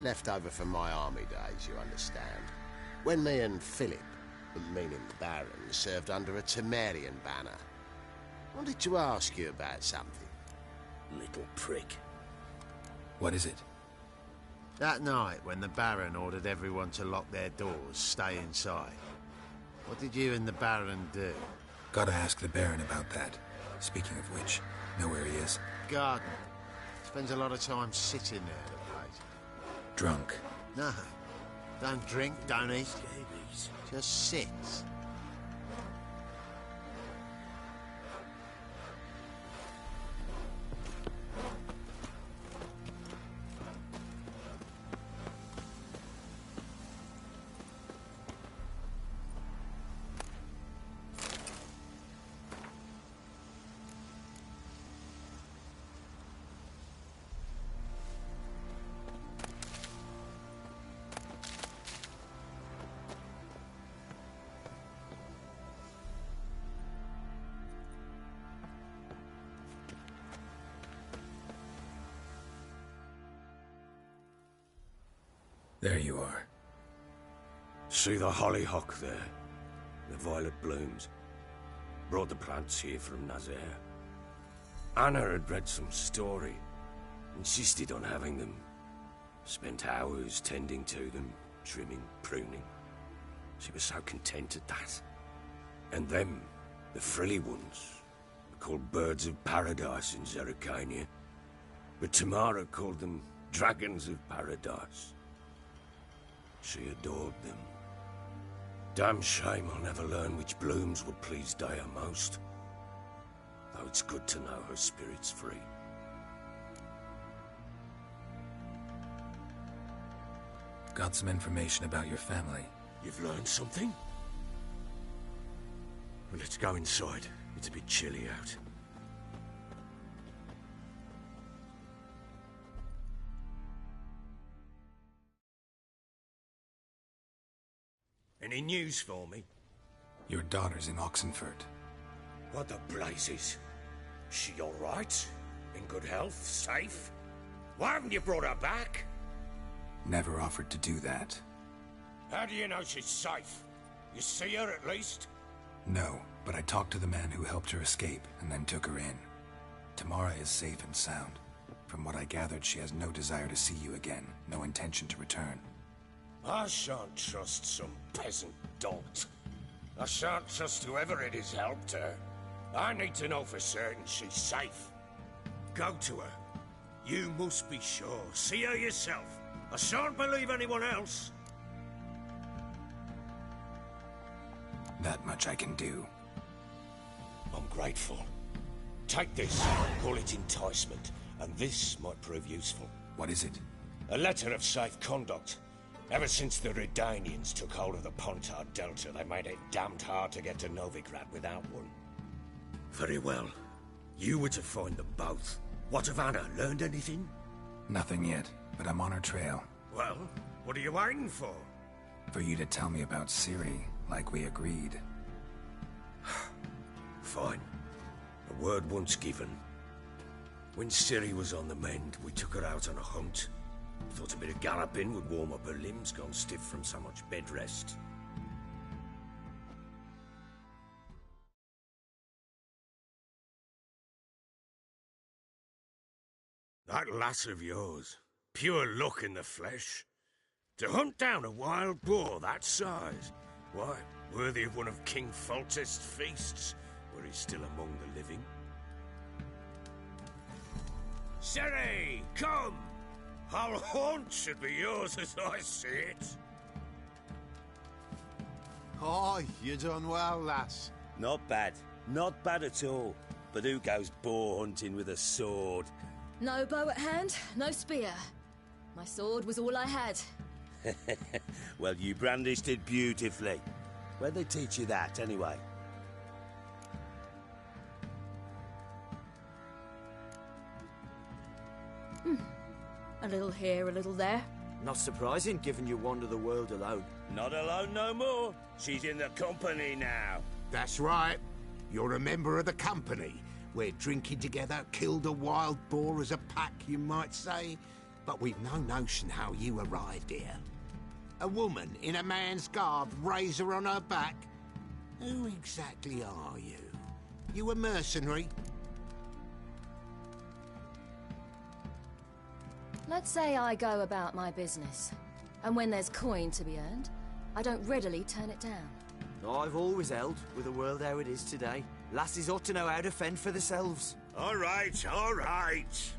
Left over from my army days, you understand. When me and Philip, meaning the Baron, served under a Temerian banner. Wanted to ask you about something. Little prick. What is it? That night, when the Baron ordered everyone to lock their doors, stay inside. What did you and the Baron do? Gotta ask the Baron about that. Speaking of which, know where he is? Garden. Spends a lot of time sitting there, the place. Drunk. No. Don't drink, don't eat. Just sits. There you are. See the hollyhock there? The violet blooms. Brought the plants here from Nazaire. Anna had read some story. Insisted on having them. Spent hours tending to them, trimming, pruning. She was so content at that. And them, the frilly ones, were called birds of paradise in Zerrikania. But Tamara called them dragons of paradise. She adored them. Damn shame I'll never learn which blooms would please Dea most. Though it's good to know her spirit's free. Got some information about your family. You've learned something? Well, let's go inside. It's a bit chilly out. Any news for me? Your daughter's in Oxenfurt. What the blazes? She all right? In good health? Safe? Why haven't you brought her back? Never offered to do that. How do you know she's safe? You see her at least? No, but I talked to the man who helped her escape and then took her in. Tamara is safe and sound. From what I gathered, she has no desire to see you again, no intention to return. I shan't trust some peasant dolt. I shan't trust whoever it is helped her. I need to know for certain she's safe. Go to her. You must be sure. See her yourself. I shan't believe anyone else. That much I can do. I'm grateful. Take this. Call it enticement. And this might prove useful. What is it? A letter of safe conduct. Ever since the Redanians took hold of the Pontar Delta, they made it damned hard to get to Novigrad without one. Very well. You were to find them both. What of Anna? Learned anything? Nothing yet, but I'm on her trail. Well, what are you waiting for? For you to tell me about Ciri, like we agreed. Fine. A word once given. When Ciri was on the mend, we took her out on a hunt. Thought a bit of galloping would warm up her limbs, gone stiff from so much bed rest. That lass of yours, pure luck in the flesh. To hunt down a wild boar that size, why, worthy of one of King Foltest's feasts, where he's still among the living. Ciri, come! Our haunt should be yours as I see it. Oh, you done well, lass. Not bad. Not bad at all. But who goes boar hunting with a sword? No bow at hand, no spear. My sword was all I had. Well, you brandished it beautifully. Where'd they teach you that, anyway? A little here, a little there. Not surprising, given you wander the world alone. Not alone no more. She's in the company now. That's right. You're a member of the company. We're drinking together, killed a wild boar as a pack, you might say. but we've no notion how you arrived here. A woman in a man's garb, razor on her back? Who exactly are you? You a mercenary? Let's say I go about my business, and when there's coin to be earned, I don't readily turn it down. I've always held, with the world how it is today, lassies ought to know how to fend for themselves. All right, all right.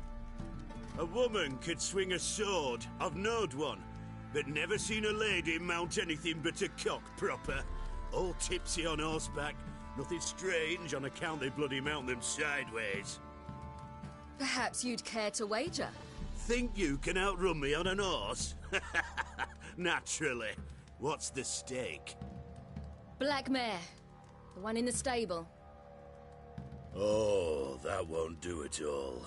A woman could swing a sword. I've knowed one, but never seen a lady mount anything but a cock proper. All tipsy on horseback. Nothing strange on account they bloody mount them sideways. Perhaps you'd care to wager? Think you can outrun me on an horse? Naturally. What's the stake? Black mare. The one in the stable. Oh, that won't do it all.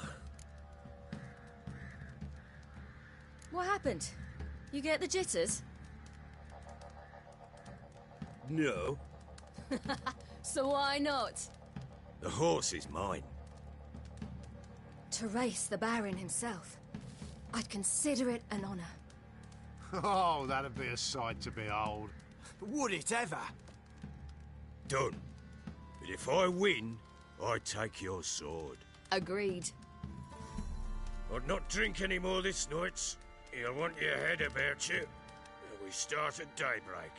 What happened? You get the jitters? No. So why not? The horse is mine. To race the Baron himself. I'd consider it an honor. Oh, that'd be a sight to behold. Would it ever? Done. But if I win, I take your sword. Agreed. I'd not drink any more this night. You'll want your head about you. We start at daybreak.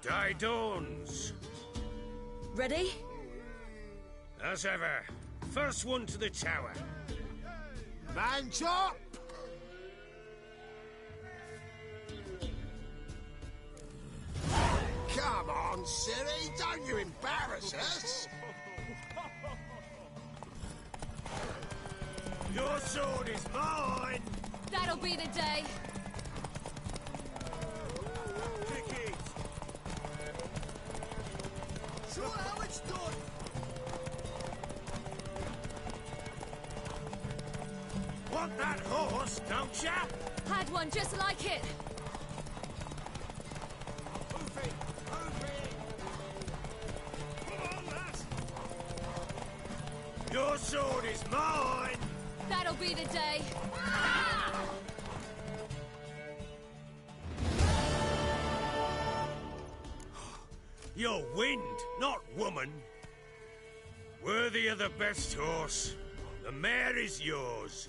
Day dawns. Ready? As ever, first one to the tower. Man chop! Come on, Siri, don't you embarrass us! Your sword is mine! That'll be the day. Sure how it's done. Want that horse, don't ya? Had one just like it. Come on, lass! Your sword is mine! That'll be the day. You're wind, not woman. Worthy of the best horse. The mare is yours.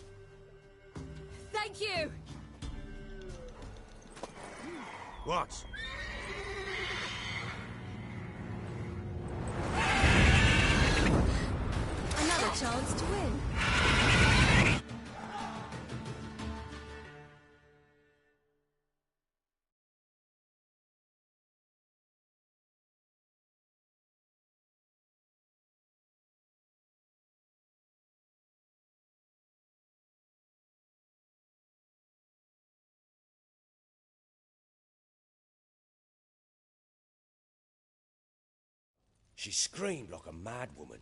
Thank you. What? Another chance to win. She screamed like a mad woman.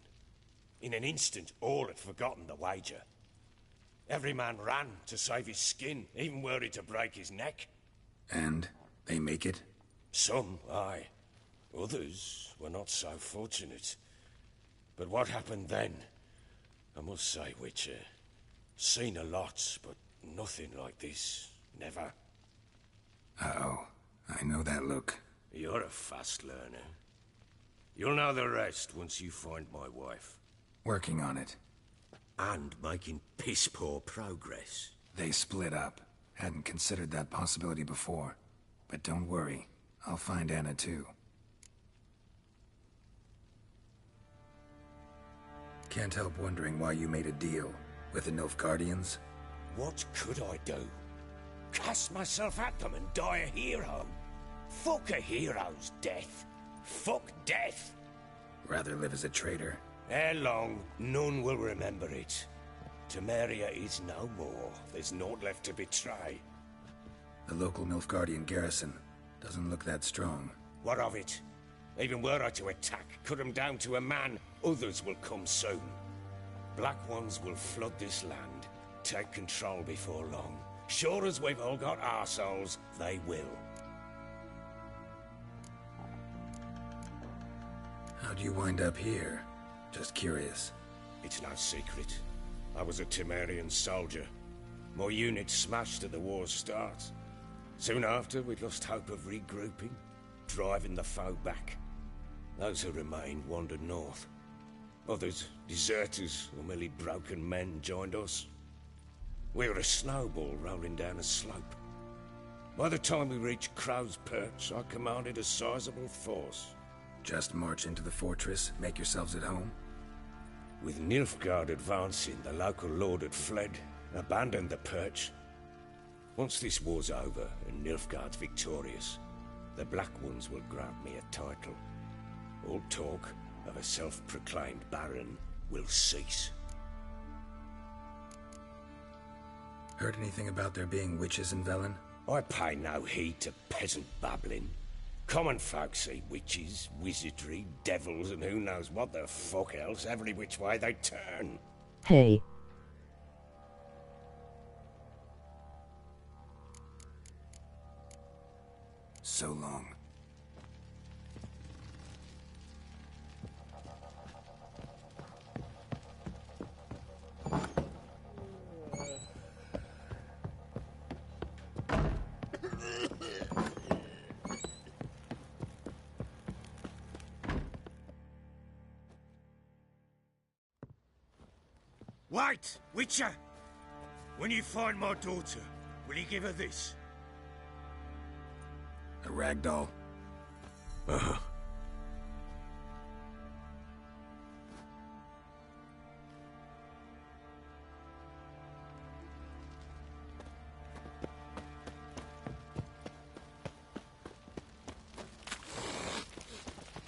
In an instant, all had forgotten the wager. Every man ran to save his skin, even were it to break his neck. And they make it? Some, aye. Others were not so fortunate. But what happened then? I must say, Witcher, seen a lot, but nothing like this. Never. Uh-oh. I know that look. You're a fast learner. You'll know the rest once you find my wife. Working on it. And making piss-poor progress. They split up. Hadn't considered that possibility before. But don't worry. I'll find Anna too. Can't help wondering why you made a deal with the Nilfgaardians. What could I do? Cast myself at them and die a hero? Fuck a hero's death. Fuck death. Rather live as a traitor. Ere long, none will remember it. Temeria is no more. There's naught left to betray. The local Nilfgaardian garrison doesn't look that strong. What of it? Even were I to attack, cut them down to a man, others will come soon. Black Ones will flood this land, take control before long. Sure as we've all got arseholes, they will. How'd you wind up here? Just curious. It's no secret. I was a Temerian soldier. My unit smashed at the war's start. Soon after, we'd lost hope of regrouping, driving the foe back. Those who remained wandered north. Others, deserters or merely broken men, joined us. We were a snowball rolling down a slope. By the time we reached Crow's Perch, I commanded a sizable force. Just march into the fortress, make yourselves at home? With Nilfgaard advancing, the local lord had fled, abandoned the Perch. Once this war's over and Nilfgaard's victorious, the Black Ones will grant me a title. All talk of a self-proclaimed baron will cease. Heard anything about there being witches in Velen? I pay no heed to peasant babbling. Common folk see witches, wizardry, devils, and who knows what the fuck else every which way they turn. Hey. So long. Wait, Witcher! When you find my daughter, will you give her this? A ragdoll? Uh-huh.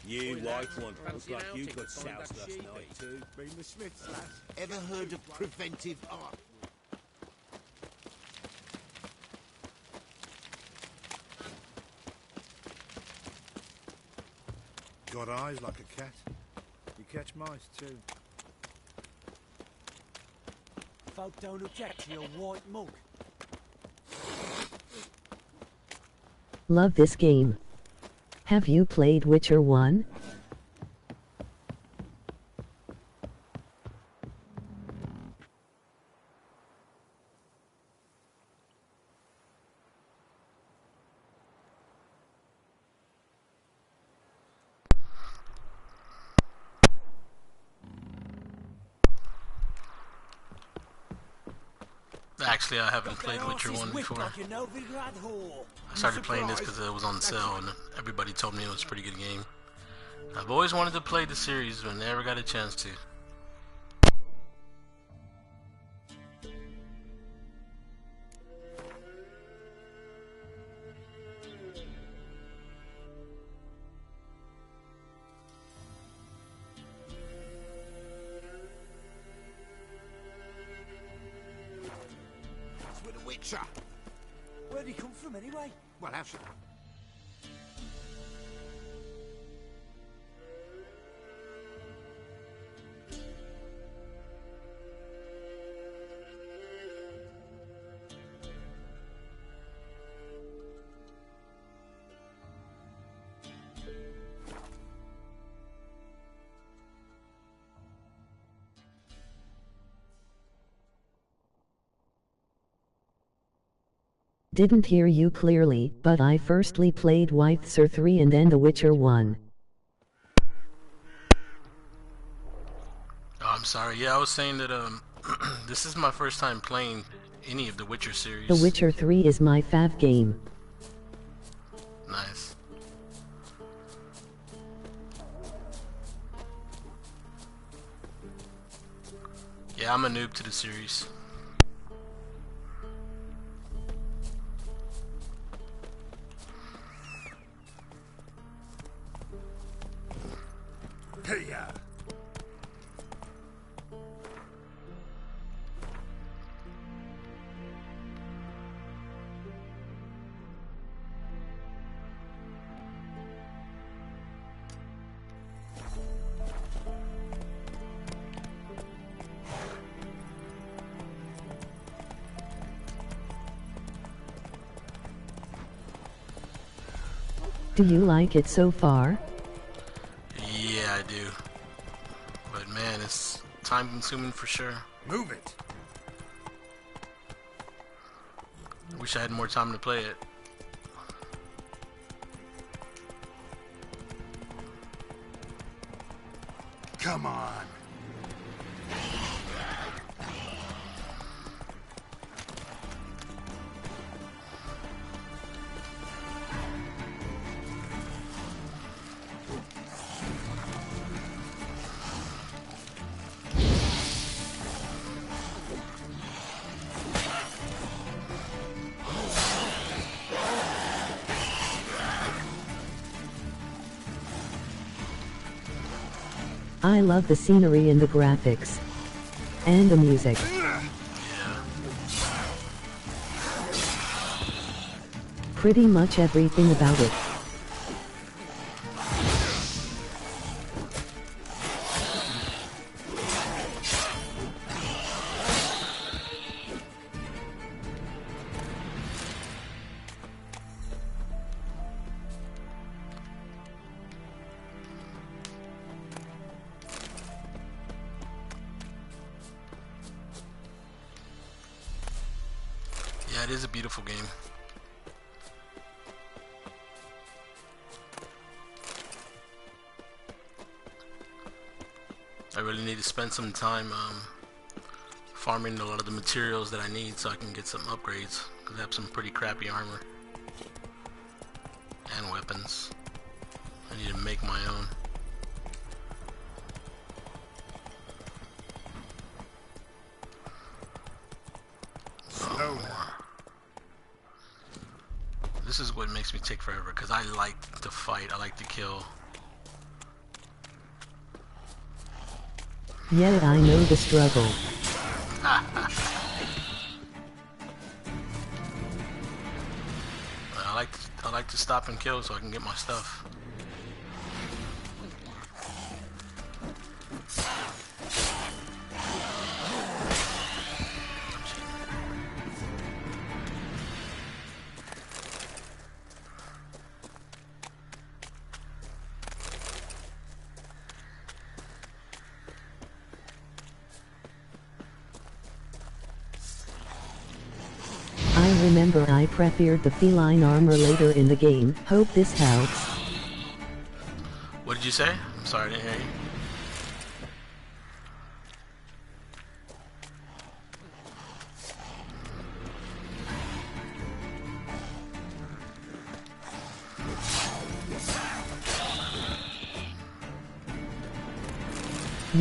You white one, looks like you got soused last night too. Been the Smiths, lass. Ever heard of preventive art? Got eyes like a cat. You catch mice too. Folk don't object to your white mug. Love this game. Have you played Witcher 1? Actually, I haven't played Witcher 1 before. I started playing this because it was on sale and everybody told me it was a pretty good game. I've always wanted to play the series but never got a chance to. With a Witcher. Where'd he come from anyway? Well, have some. Didn't hear you clearly, but I firstly played Witcher 3 and then The Witcher 1. Oh, I'm sorry. Yeah, I was saying that this is my first time playing any of the Witcher series. The Witcher 3 is my fav game. Nice. Yeah, I'm a noob to the series. Yeah. Do you like it so far? Yeah, I do. But man, it's time consuming for sure. Move it. I wish I had more time to play it. Come on. I love the scenery and the graphics. And the music. Pretty much everything about it. Yeah, it is a beautiful game. I really need to spend some time farming a lot of the materials that I need so I can get some upgrades, because I have some pretty crappy armor and weapons. I need to make my own. This is what makes me take forever, because I like to fight, I like to kill. Yeah, I know the struggle. I like to stop and kill so I can get my stuff. I remember I preferred the feline armor later in the game. Hope this helps. What did you say? I'm sorry, I didn't hear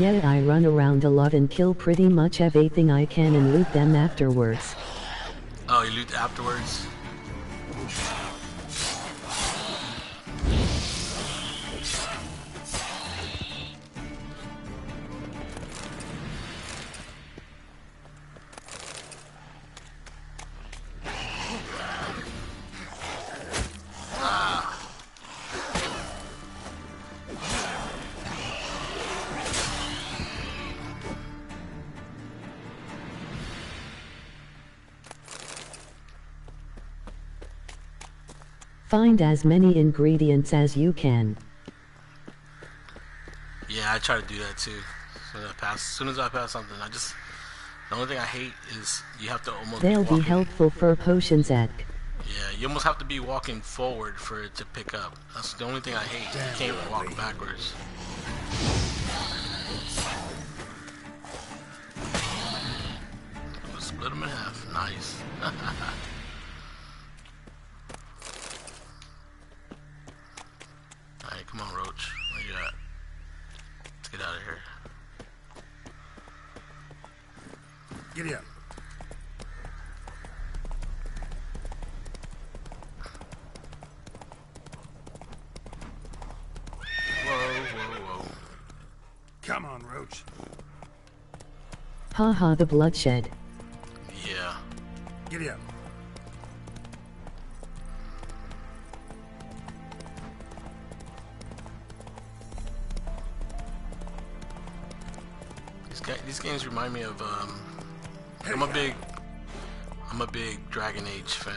you. Yeah, I run around a lot and kill pretty much everything I can and loot them afterwards. Oh, you loot afterwards? Find as many ingredients as you can. Yeah, I try to do that too. As soon as I pass something, the only thing I hate is you have to almost They'll be helpful for potions at. Yeah, you almost have to be walking forward for it to pick up. That's the only thing I hate. You can't walk backwards. Split them in half. Nice. Alright, come on, Roach. Where you at? Let's get out of here. Giddy up. Whoa, whoa, whoa. Come on, Roach. Haha, the bloodshed. Yeah. Giddy up. These games remind me of I'm a big Dragon Age fan.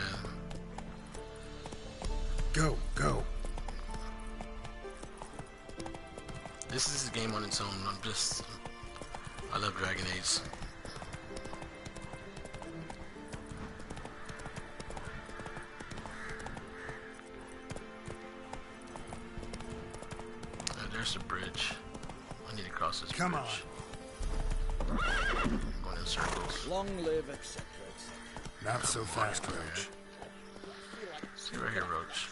Go. This is a game on its own. I love Dragon Age. There's a bridge. I need to cross this bridge. Come on. Going in circles. Long live, etc. Not so fast, Roach. See right here, Roach.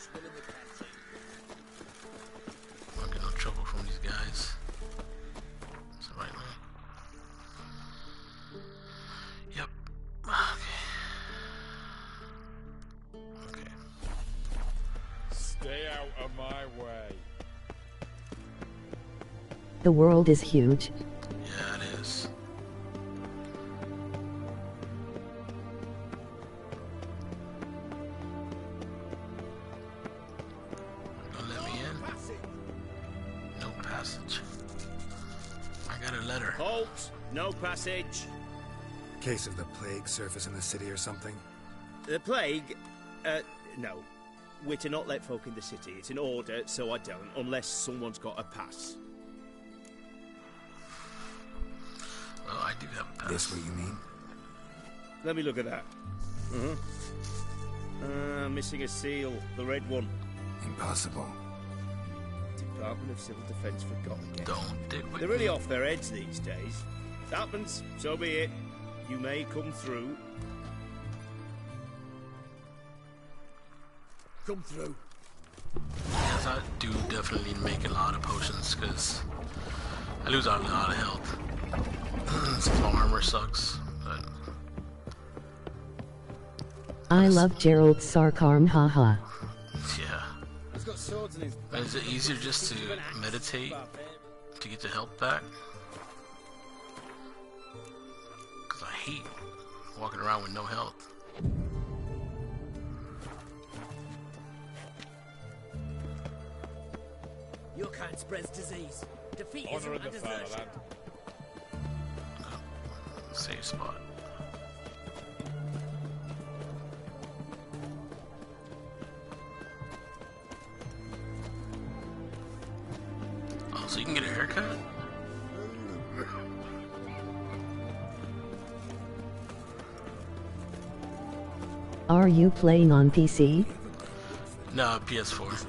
Don't get no trouble from these guys. Is it right now? Yep. Okay. Stay out of my way. The world is huge. Yeah, it is. Don't let me in. No passage. I got a letter. Halt! No passage. Case of the plague surface in the city or something? The plague? No. We're to not let folk in the city. It's an order, so I don't, unless someone's got a pass. Well, I do have a pass. This what you mean? Let me look at that. Missing a seal. The red one. Impossible. Department of Civil Defence forgot again. Don't dick with They're really me. off their heads these days. If it happens, so be it. You may come through. Come through. Yes, I do definitely make a lot of potions because I lose out a lot of health. My armor sucks, but I love Gerald's sarcasm, haha. yeah. He's got swords in his But is it easier just to meditate to get the health back? Because I hate walking around with no health. Your kind spreads disease. Defeat is Honor a of the desertion. fatherland. Safe spot. Oh, so you can get a haircut? Are you playing on PC? No, PS4.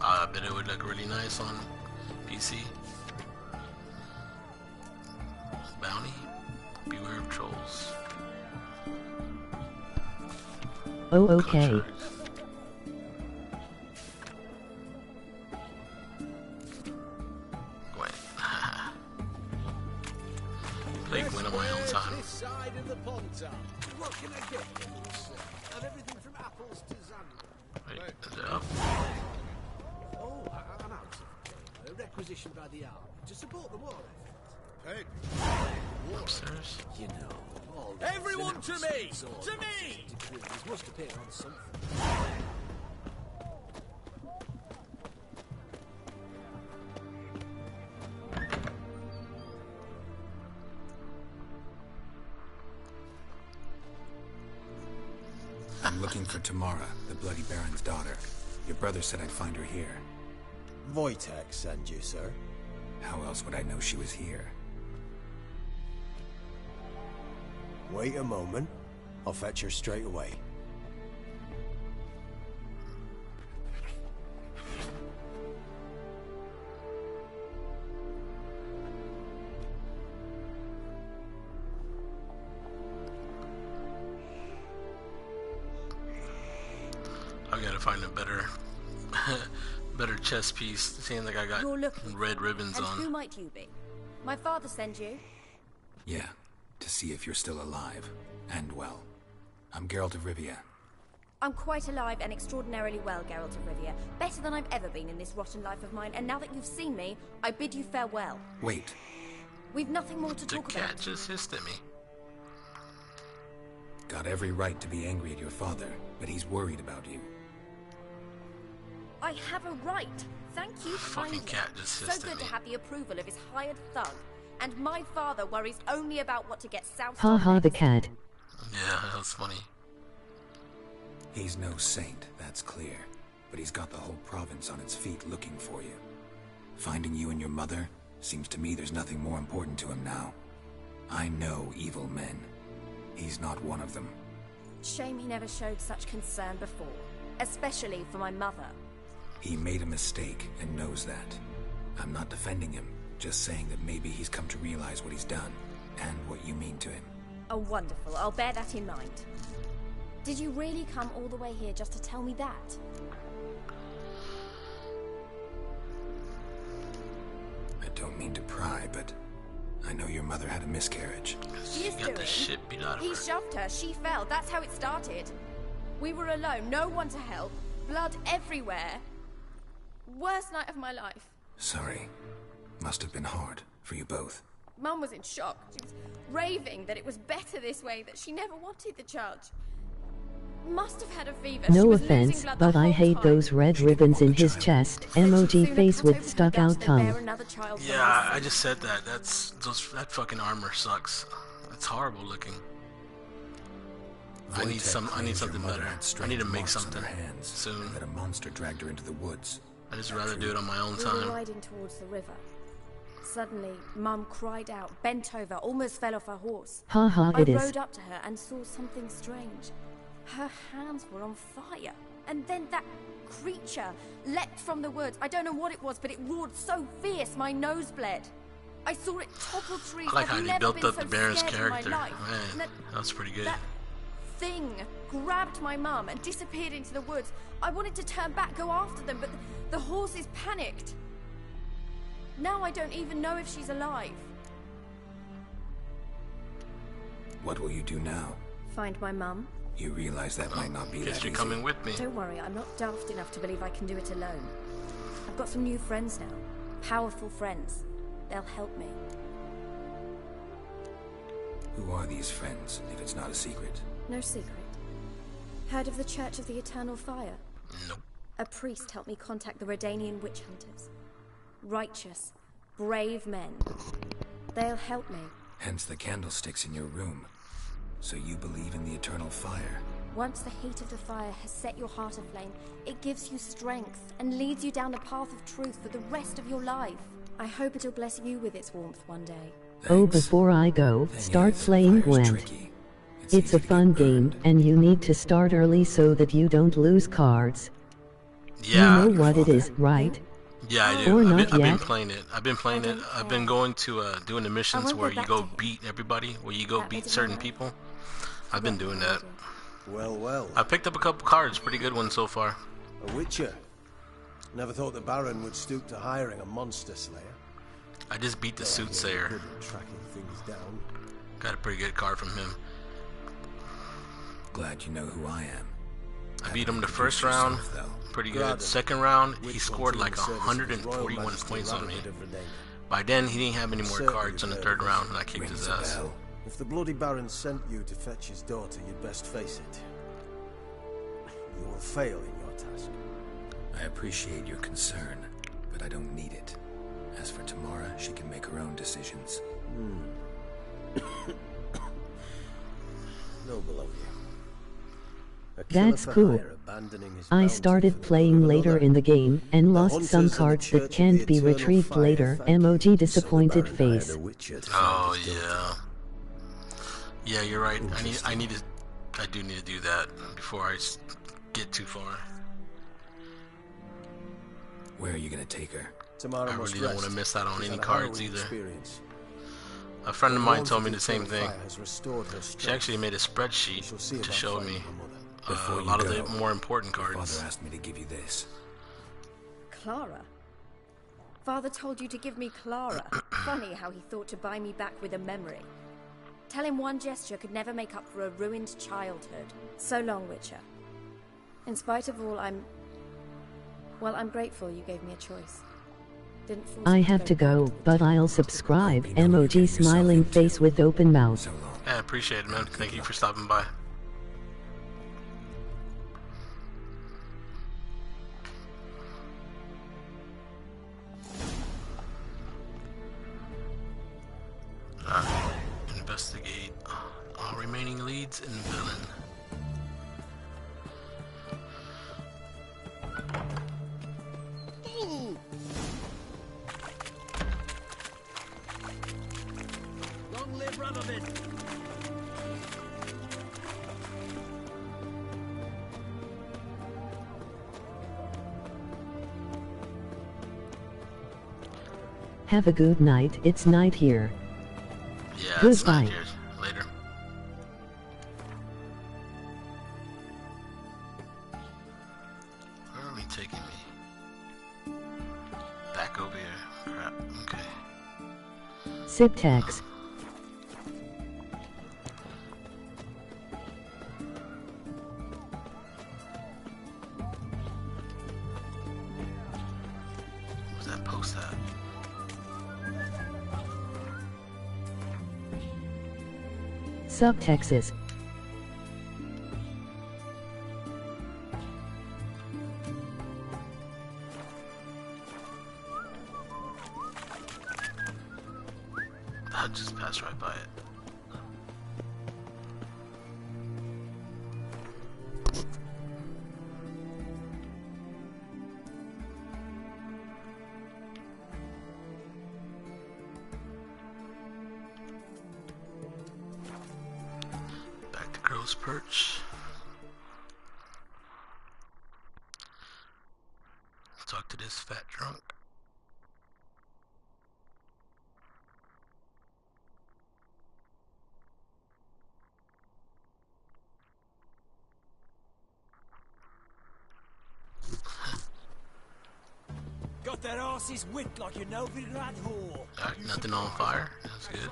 I bet it would look really nice on PC. Bounty. Beware of trolls. Oh, okay. Contracts. Wait. Play Gwyn on my own time. This side of the pond, sir. What can I get you, sir? And everything from apples to xanthan. Wait, is it up? Oh, I'm out of requisitioned by the army to support the war effort. Upstairs? You know, all Everyone to me! swords To and me! decrees must appear on something. I'm looking for Tamara, the Bloody Baron's daughter. Your brother said I'd find her here. GoTX send you, sir. How else would I know she was here? Wait a moment. I'll fetch her straight away. I gotta find a better better chess piece. Seems like I got You're looking. red ribbons And on. who might you be? My father sent you? Yeah, to see if you're still alive. And well. I'm Geralt of Rivia. I'm quite alive and extraordinarily well, Geralt of Rivia. Better than I've ever been in this rotten life of mine, and now that you've seen me, I bid you farewell. Wait. We've nothing more to talk about. The cat just hissed at me. Got every right to be angry at your father, but he's worried about you. I have a right. Thank you Fucking kindly. cat just hissed So at good me. to have the approval of his hired thug. And my father worries only about what to get south. Ha ha, the cat. Yeah, that was funny. He's no saint, that's clear. But he's got the whole province on its feet looking for you. Finding you and your mother, seems to me there's nothing more important to him now. I know evil men. He's not one of them. Shame he never showed such concern before. Especially for my mother. He made a mistake and knows that. I'm not defending him, just saying that maybe he's come to realize what he's done, and what you mean to him. Oh, wonderful. I'll bear that in mind. Did you really come all the way here just to tell me that? I don't mean to pry, but I know your mother had a miscarriage. She is got the shit beat out of He her. shoved her. She fell. That's how it started. We were alone. No one to help. Blood everywhere. Worst night of my life. Sorry. Must have been hard for you both. Mum was in shock. She was raving that it was better this way, that she never wanted the charge. Must have had a fever. She No was losing offense, blood but the I whole hate time. those red ribbons in his chest. Emoji face with stuck out tongue. Yeah, I just said that. That fucking armor sucks. It's horrible looking. I need something better. I need to make something soon. That a monster dragged her into the woods. I just rather do it on my own We were time. riding towards the river. Suddenly, Mum cried out, bent over, almost fell off her horse. Ha ha, I it is. rode up to her and saw something strange. Her hands were on fire. And then that creature leapt from the woods. I don't know what it was, but it roared so fierce my nose bled. I saw it topple trees. I like how I've they never built been up so the Baron's scared in my character. life. Man, And that was pretty good. That thing grabbed my mum and disappeared into the woods. I wanted to turn back, go after them, but the horses panicked. Now I don't even know if she's alive. What will you do now? Find my mum. You realize that might not be that Guess easy. you're coming with me. Don't worry, I'm not daft enough to believe I can do it alone. I've got some new friends now. Powerful friends. They'll help me. Who are these friends, if it's not a secret? No secret. Heard of the Church of the Eternal Fire? Nope. A priest helped me contact the Redanian witch hunters. Righteous, brave men. They'll help me. Hence the candlesticks in your room. So you believe in the eternal fire? Once the heat of the fire has set your heart aflame, it gives you strength and leads you down a path of truth for the rest of your life. I hope it'll bless you with its warmth one day. Oh, before I go, start playing Gwent. It's a fun game, and you need to start early so that you don't lose cards. Yeah. You know what it is, right? Yeah, I do. Or I've not been yet. playing it. I've been playing it. I've been going to doing the missions where you go beat everybody, where you go beat certain people. I've been doing that. Well, well. I picked up a couple cards, pretty good ones so far. A witcher. Never thought the Baron would stoop to hiring a monster slayer. I just beat the soothsayer. Good at tracking things down. Got a pretty good card from him. Glad you know who I am. I beat him the first round, pretty good. Second round, he scored like 141 points on me. By then, he didn't have any more cards in the third round, and I kicked his ass. If the bloody Baron sent you to fetch his daughter, you'd best face it. You will fail in your task. I appreciate your concern, but I don't need it. As for Tamara, she can make her own decisions. Noble of you. A That's killer for cool. hire abandoning his I bounty started for the playing good of later another. in the game, and lost hunters some of the cards Church that of can't the be Eternal retrieved Fire later. thank you. Emoji disappointed So the Baron hired face. a witcher to Oh find his daughter. yeah. Yeah, you're right. I do need to do that before I get too far. Where are you gonna take her? Tomorrow I must really don't want to rest. miss out on She's any had a cards harrowing either. experience. A friend of The mine warmth told of me the the same eternal thing. fire has restored her She strength. actually made a We spreadsheet shall see to about show finding me her mother. Before a you lot of go, the more important Your cards. father asked me to give you this. Clara? Father told you to give me Clara. Funny how he thought to buy me back with a memory. Tell him one gesture could never make up for a ruined childhood. So long, Witcher. In spite of all, I'm grateful you gave me a choice. Didn't force I me have to back go, the but I'll subscribe. Emoji smiling face with open mouth. I appreciate it, man. Thank you for stopping by. Investigate all remaining leads in villain. Long live Rubberman! Have a good night. It's night here. Yeah, it's not Goodbye. here. Later. Where are we taking me? Back over here. Crap. Okay. Siptex. Where's that post at? Sup Texas. I just passed right by it. Back to Crow's Perch. Let's talk to this fat drunk. Got that arse's whipped like a Novigrad whore. Alright, nothing on fire. That's good.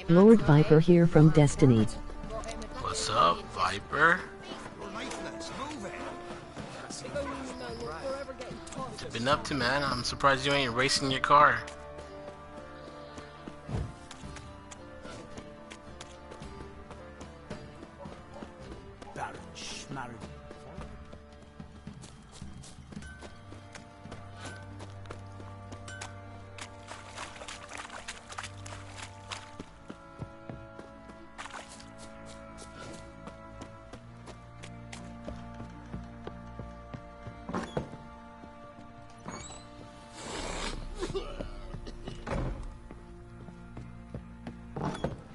Lord Viper here from Destiny. What's up, Viper? What you been up to, man? I'm surprised you ain't racing your car. Baron Schmarren.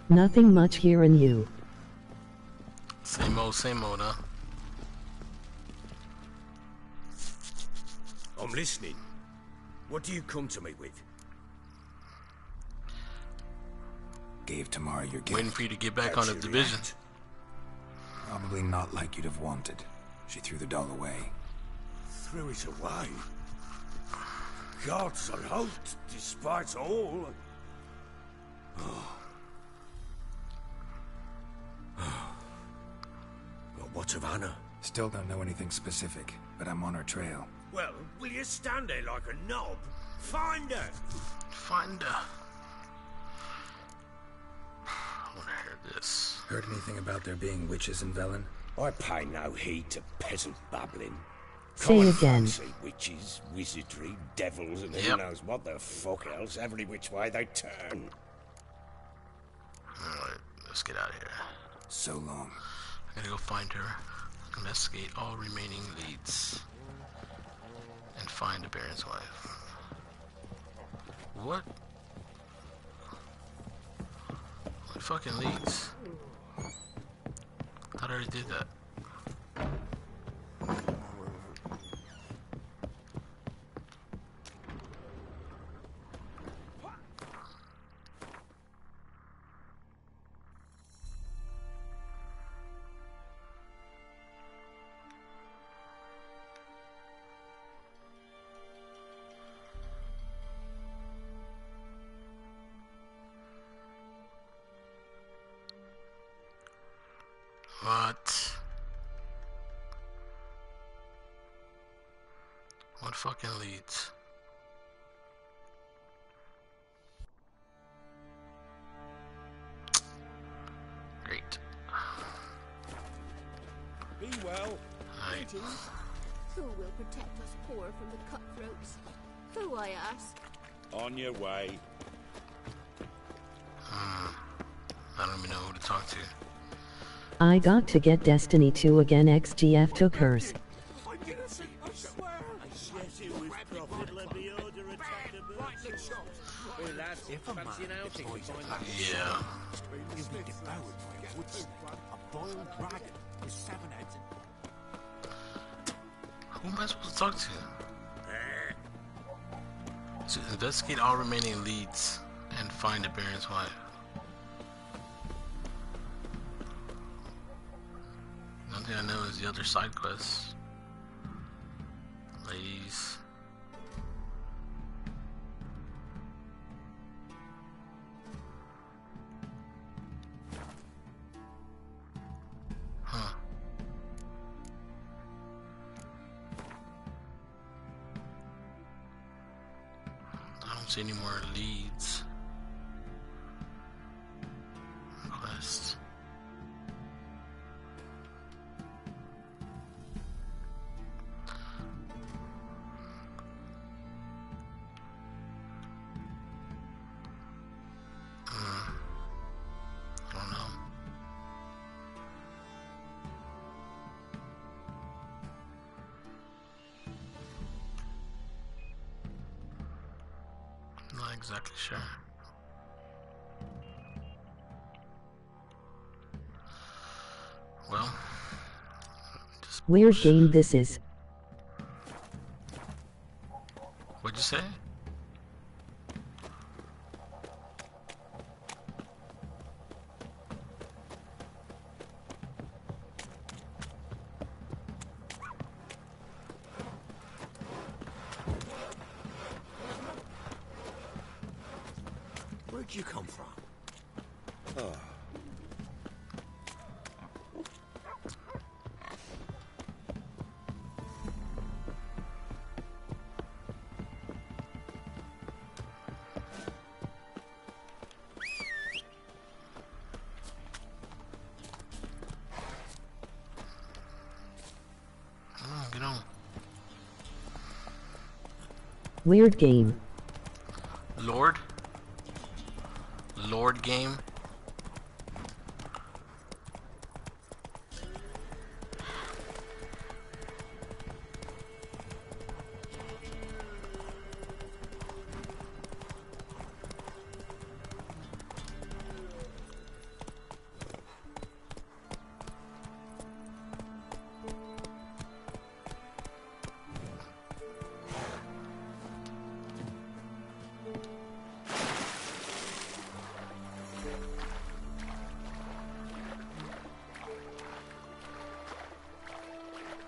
Nothing much here in you. Same old, huh? I'm listening. What do you come to me with? Gave Tamara your gift. Waiting for you to get back How'd on the she division. react? Probably not like you'd have wanted. She threw the doll away. Threw it away. Gods on oath, despite all. Well, what of Anna? Still don't know anything specific, but I'm on her trail. Well, will you stand there like a knob? Find her! Find her. I wanna hear this. Heard anything about there being witches in Velen? I pay no heed to peasant babbling. Say Common again. folk see witches, wizardry, devils, and who Yep. knows what the fuck else, every which way they turn. Alright, let's get out of here. So long. I gotta go find her, investigate all remaining leads, and find the Baron's wife. What? What fucking leads? Thought I already did that. What fucking leads? Great. Be well. Greetings. Who will protect us poor from the cutthroats? Who, I ask? On your way. I don't even know who to talk to. I got to get Destiny 2 again. XGF took hers. Yeah. Who am I supposed to talk to? To investigate all remaining leads and find the Baron's wife. One thing I know is the other side quests. Ladies. Huh. I don't see any more leads. Quests. I don't know. Not exactly sure. Well, Weird game this is. what'd you say? Where'd you come from? Oh. Get on. Weird game. Lord? Lord game?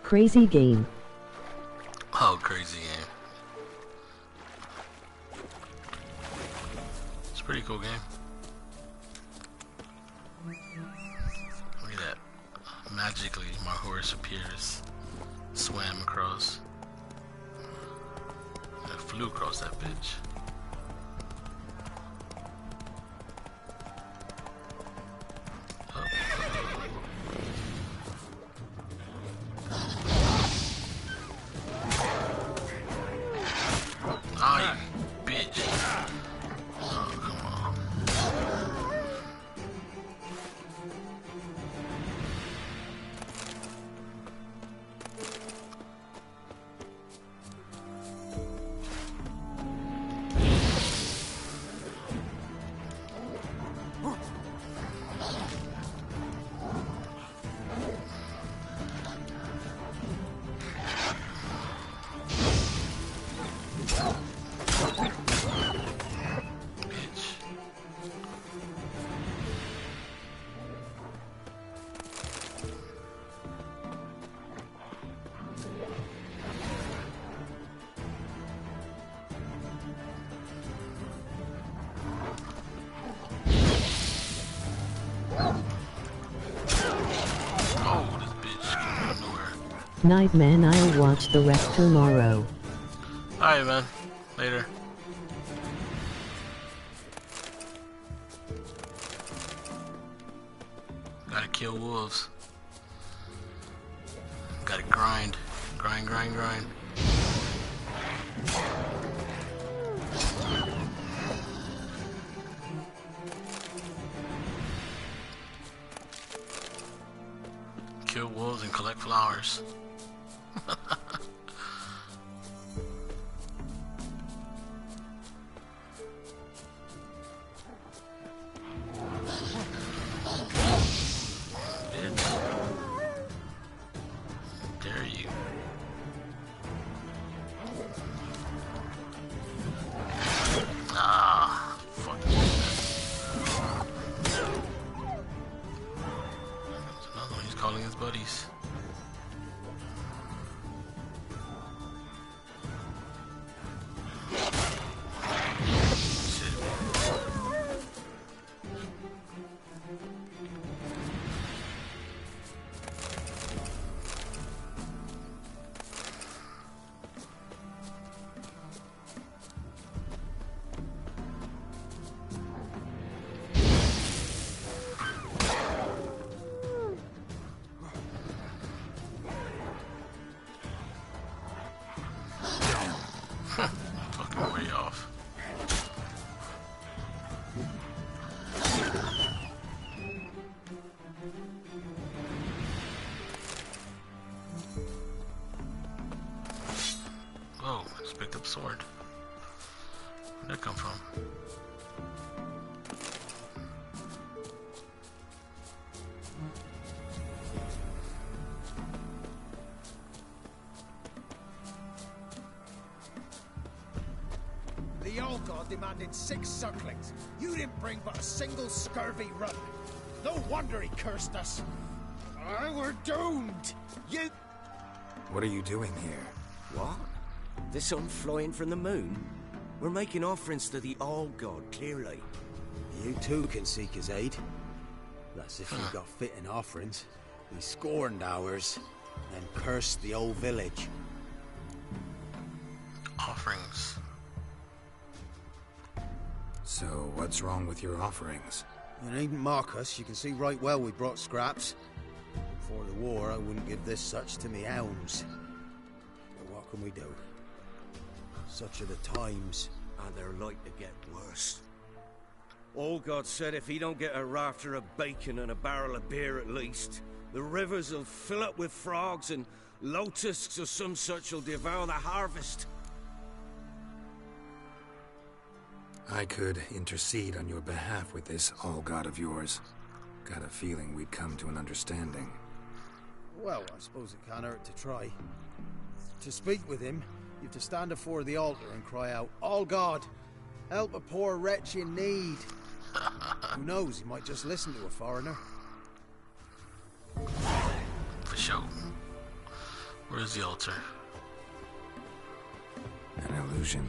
Crazy game. Oh, crazy game. It's a pretty cool game. Look at that. Magically, my horse appears. Swam across. I flew across that bitch. Night man, I'll watch the rest tomorrow. Alright, man. Later. Gotta kill wolves. Gotta grind. Grind, grind, grind. Kill wolves and collect flowers. Dare you? Ah, fuck. There's another one. He's calling his buddies. Fucking way off. Whoa, I just picked up a sword. Where'd that come from? The old god demanded 6 circlings. You didn't bring but a single scurvy run. No wonder he cursed us. We're doomed. You... What are you doing here? What? The sun flying from the moon? We're making offerings to the old god, clearly. You too can seek his aid. That's if you've got fitting offerings. He scorned ours, then cursed the old village. Offerings. So, what's wrong with your offerings? You needn't mock us. You can see right well we brought scraps. Before the war, I wouldn't give this such to me elms. But what can we do? Such are the times. And they're like to get worse. Old God said if he don't get a rafter of bacon and a barrel of beer at least, the rivers will fill up with frogs and locusts or some such will devour the harvest. I could intercede on your behalf with this all-god of yours. Got a feeling we'd come to an understanding. Well, I suppose it can't hurt to try. To speak with him, you have to stand before the altar and cry out, "All God, help a poor wretch in need." Who knows, he might just listen to a foreigner. For sure. Where's the altar? An illusion.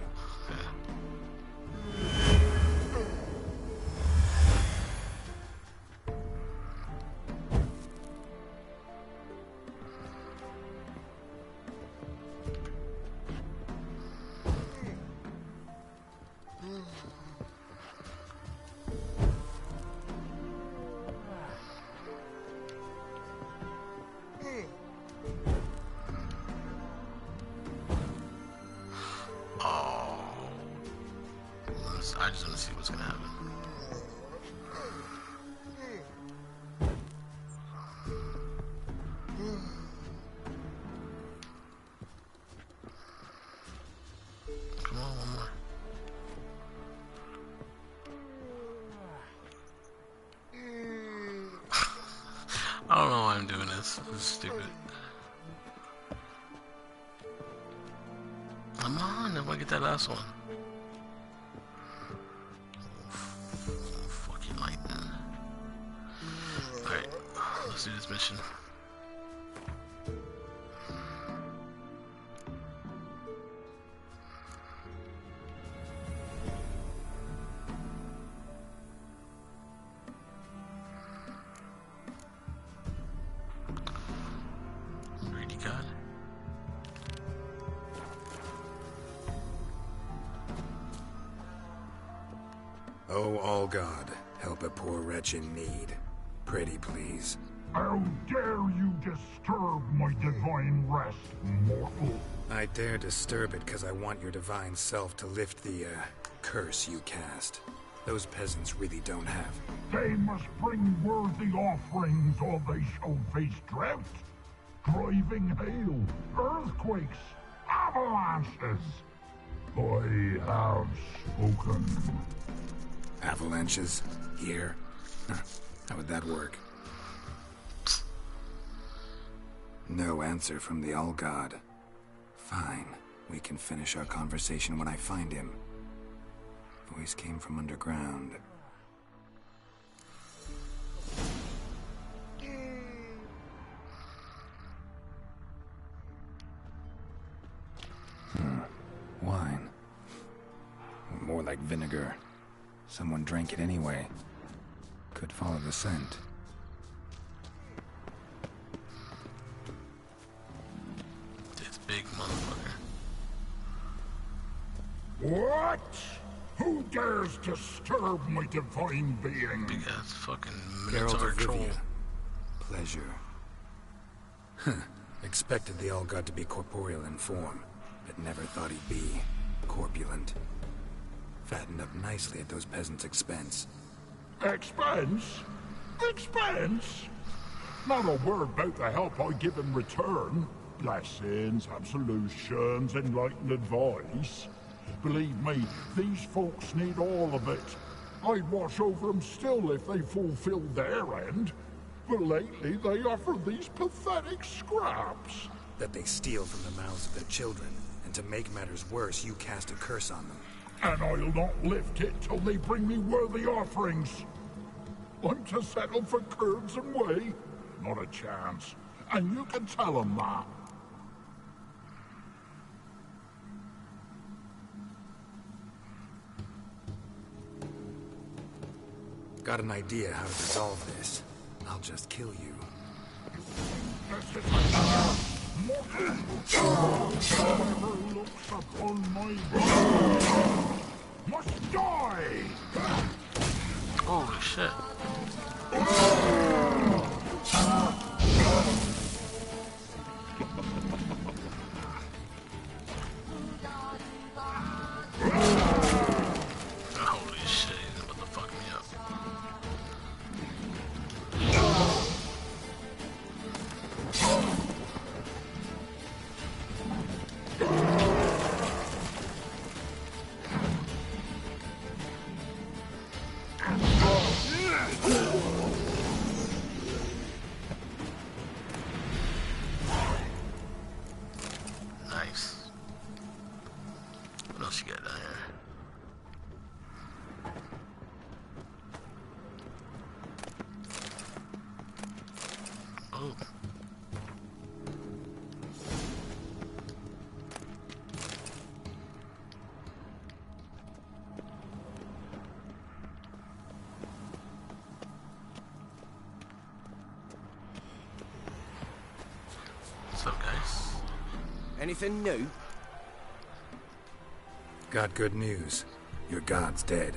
I just want to see what's gonna happen. Come on, one more. I don't know why I'm doing this. This is stupid. Come on, I want to get that last one. Fucking lightning. Alright, let's do this mission. Greedy God. Oh, all God, help a poor wretch in need. Pretty please. How dare you disturb my divine rest, mortal? I dare disturb it because I want your divine self to lift the, curse you cast. Those peasants really don't have. They must bring worthy offerings or they shall face drought, driving hail, earthquakes, avalanches. I have spoken. Avalanches? Here? How would that work? No answer from the All-God. Fine. We can finish our conversation when I find him. Voice came from underground. Wine. More like vinegar. Someone drank it anyway. Could follow the scent. This big motherfucker. What? Who dares disturb my divine being? Big ass fucking Geralt Minotaur of troll. Rivia. Pleasure. Expected the All-God to be corporeal in form, but never thought he'd be corpulent. Fattened up nicely at those peasants' expense. Expense? Expense? Not a word about the help I give in return. Blessings, absolutions, enlightened advice. Believe me, these folks need all of it. I'd watch over them still if they fulfilled their end. But lately they offer these pathetic scraps. That they steal from the mouths of their children, and to make matters worse, you cast a curse on them. And I'll not lift it till they bring me worthy offerings. I'm to settle for curds and whey? Not a chance. And you can tell them that. Got an idea how to resolve this. I'll just kill you. Whoever looks upon my body must die! Holy shit. Holy shit, he's about to fuck me up. Nice. What else you got down here? Oh. What's up, guys? Anything new? Got good news. Your god's dead.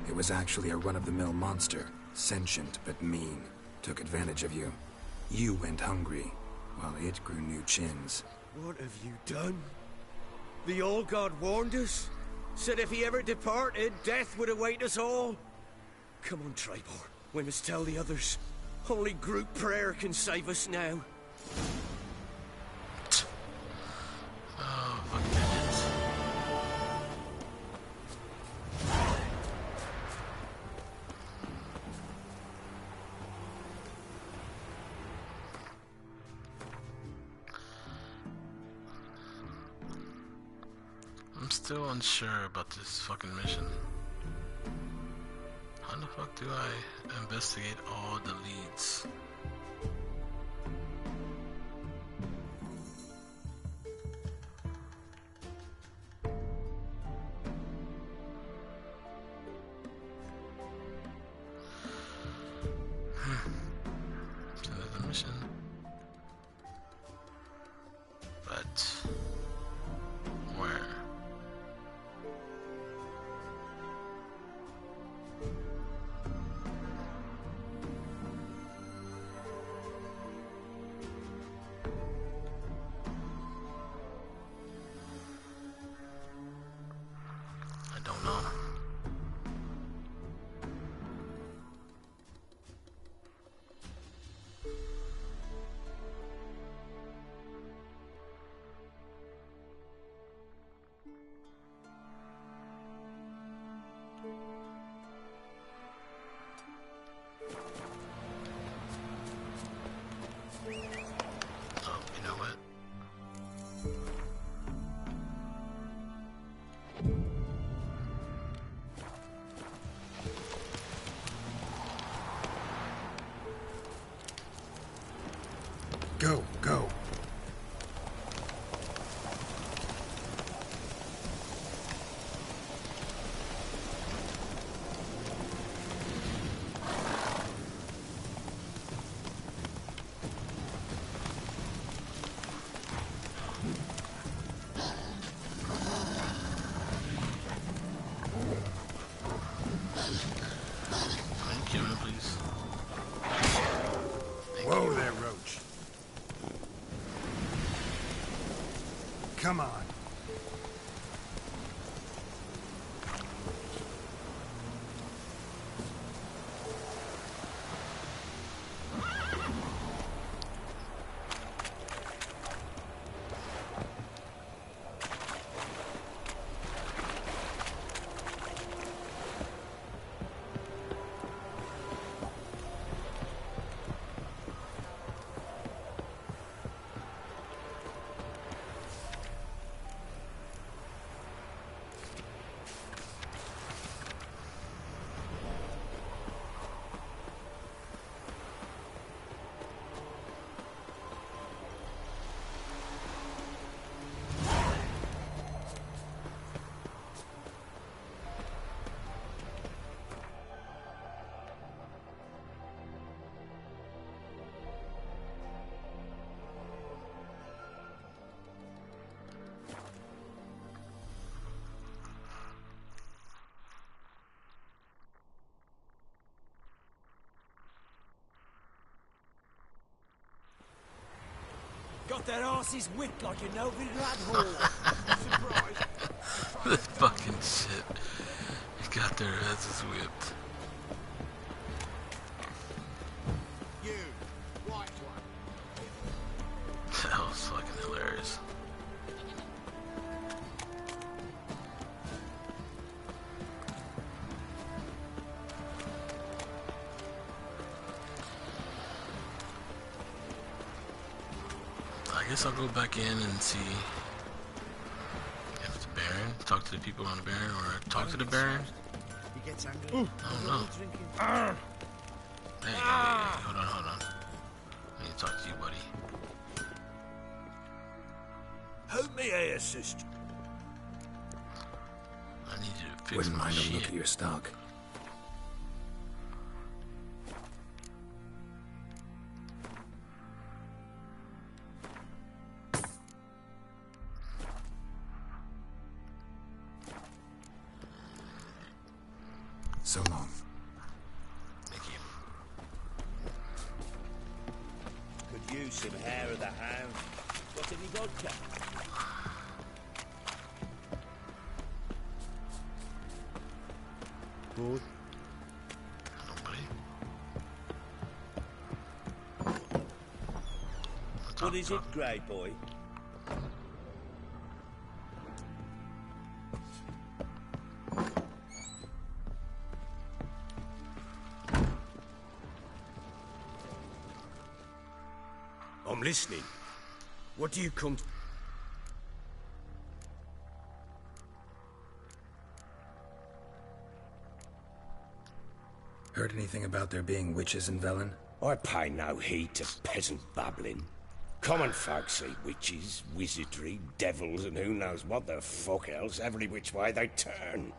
It was actually a run-of-the-mill monster. Sentient, but mean. Took advantage of you. You went hungry, while it grew new chins. What have you done? The All-God warned us? Said if he ever departed, death would await us all? Come on, Tribor. We must tell the others. Only group prayer can save us now. Oh, fuck idiots. I'm still unsure about this fucking mission. How the fuck do I investigate all the leads? So there's a mission. But where? Go, go. Whoa there, Roach. Come on. Got their asses whipped like a no-good lad whore. This fucking shit. They got their asses whipped. You, white one. That was fucking hilarious. I guess I'll go back in and see if the Baron, talk to the people on the Baron, or talk to the Baron. He gets angry. Oh no. Hey, hold on. I need to talk to you, buddy. Help me I assist you. I need you to fix Wouldn't my mind a shit. look at your stock. So long. Thank you. Could use some hair of the hound. Got any vodka? Good. What is it, Grey Boy? I'm listening. What do you come to? Heard anything about there being witches in Velen? I pay no heed to peasant babbling. Common folk see witches, wizardry, devils, and who knows what the fuck else every which way they turn.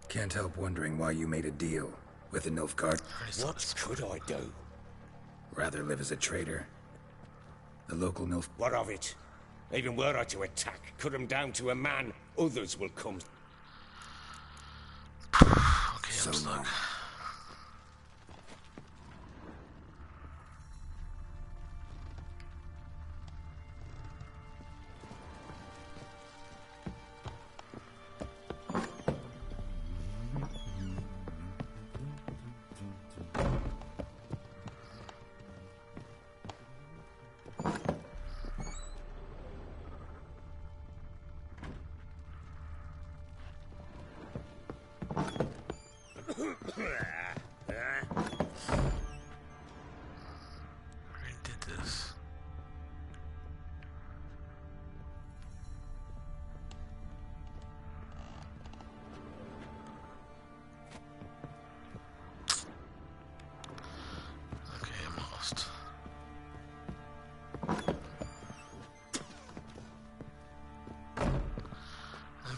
Can't help wondering why you made a deal with the Nilfgaard. What could I do? Rather live as a traitor. The local Nilf... What of it? Even were I to attack, cut 'em down to a man, others will come. Okay, I'm stuck.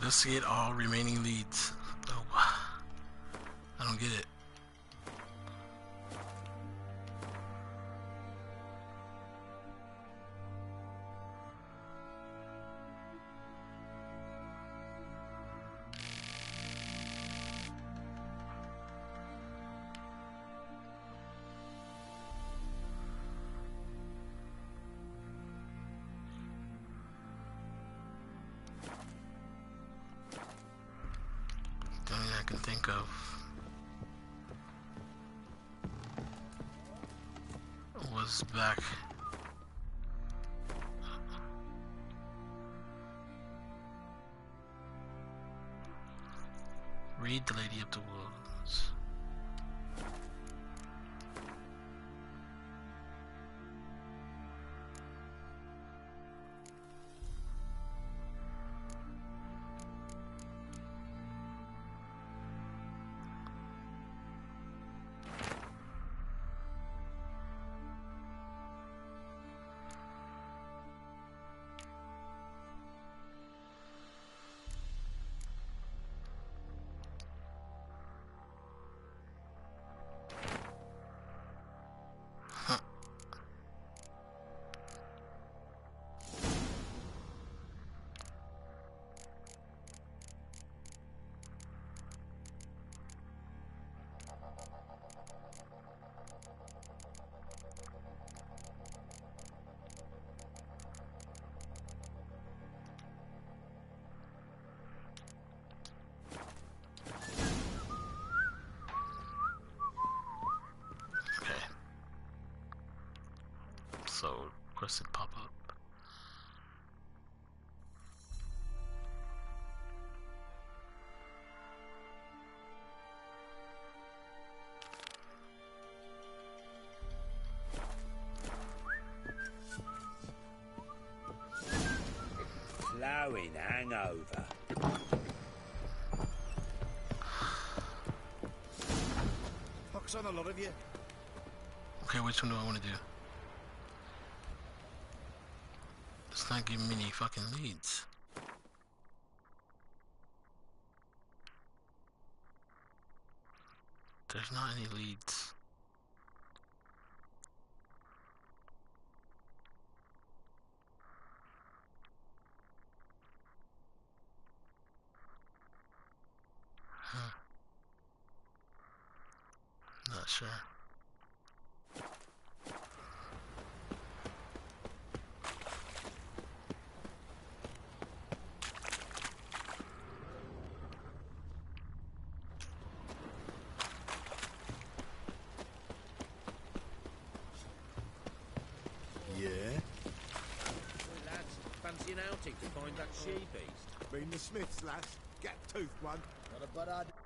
Investigate all remaining leads. Oh, I don't get it. I can think of was back read the Lady of the Woods. So, requested pop-up. Flowing hangover. Fuck's on a lot of you. Okay, which one do I want to do? It's not giving me any fucking leads. There's not any leads. Not sure. Yeah? Lads, fancy an outing to find that she-beast? Been the Smiths, lass. Get toothed one. Not a bad idea.